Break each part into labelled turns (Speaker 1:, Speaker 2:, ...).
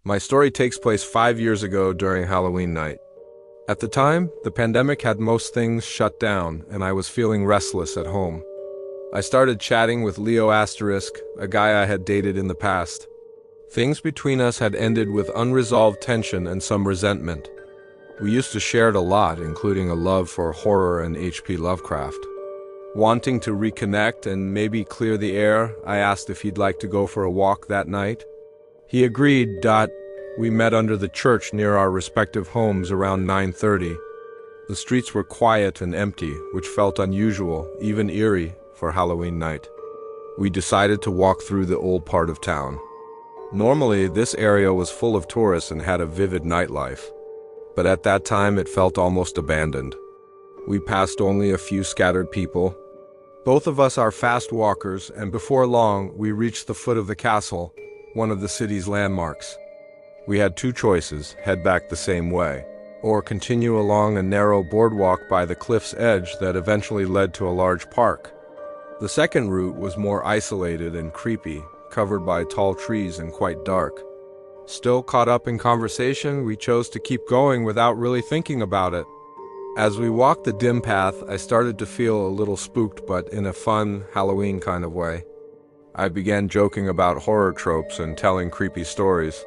Speaker 1: My story takes place 5 years ago during Halloween night. At the time, the pandemic had most things shut down, and I was feeling restless at home. I started chatting with Leo Asterisk, a guy I had dated in the past. Things between us had ended with unresolved tension and some resentment. We used to share it a lot, including a love for horror and H.P. Lovecraft. Wanting to reconnect and maybe clear the air, I asked if he'd like to go for a walk that night. He agreed. We met under the church near our respective homes around 9:30. The streets were quiet and empty, which felt unusual, even eerie, for Halloween night. We decided to walk through the old part of town. Normally, this area was full of tourists and had a vivid nightlife, but at that time it felt almost abandoned. We passed only a few scattered people. Both of us are fast walkers, and before long, we reached the foot of the castle, one of the city's landmarks. We had two choices: head back the same way, or continue along a narrow boardwalk by the cliff's edge that eventually led to a large park. The second route was more isolated and creepy, covered by tall trees and quite dark. Still caught up in conversation, we chose to keep going without really thinking about it. As we walked the dim path, I started to feel a little spooked, but in a fun, Halloween kind of way. I began joking about horror tropes and telling creepy stories.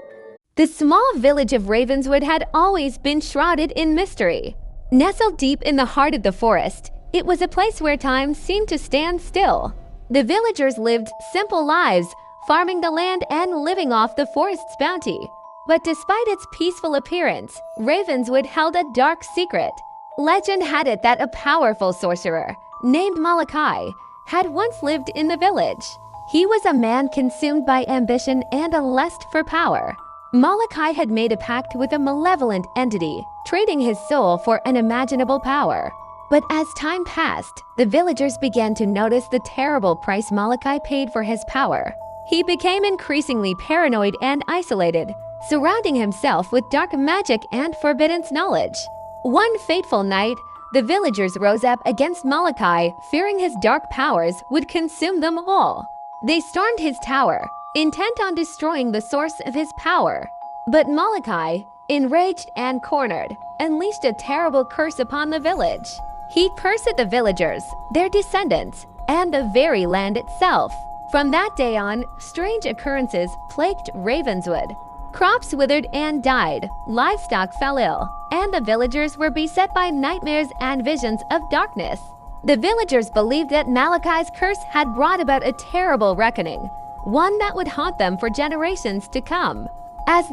Speaker 2: The small village of Ravenswood had always been shrouded in mystery. Nestled deep in the heart of the forest, it was a place where time seemed to stand still. The villagers lived simple lives, farming the land and living off the forest's bounty. But despite its peaceful appearance, Ravenswood held a dark secret. Legend had it that a powerful sorcerer, named Malachi, had once lived in the village. He was a man consumed by ambition and a lust for power. Malachi had made a pact with a malevolent entity, trading his soul for unimaginable power. But as time passed, the villagers began to notice the terrible price Malachi paid for his power. He became increasingly paranoid and isolated, surrounding himself with dark magic and forbidden knowledge. One fateful night, the villagers rose up against Malachi, fearing his dark powers would consume them all. They stormed his tower, intent on destroying the source of his power. But Malachi, enraged and cornered, unleashed a terrible curse upon the village. He cursed the villagers, their descendants, and the very land itself. From that day on, strange occurrences plagued Ravenswood. Crops withered and died, livestock fell ill, and the villagers were beset by nightmares and visions of darkness. The villagers believed that Malachi's curse had brought about a terrible reckoning, one that would haunt them for generations to come. As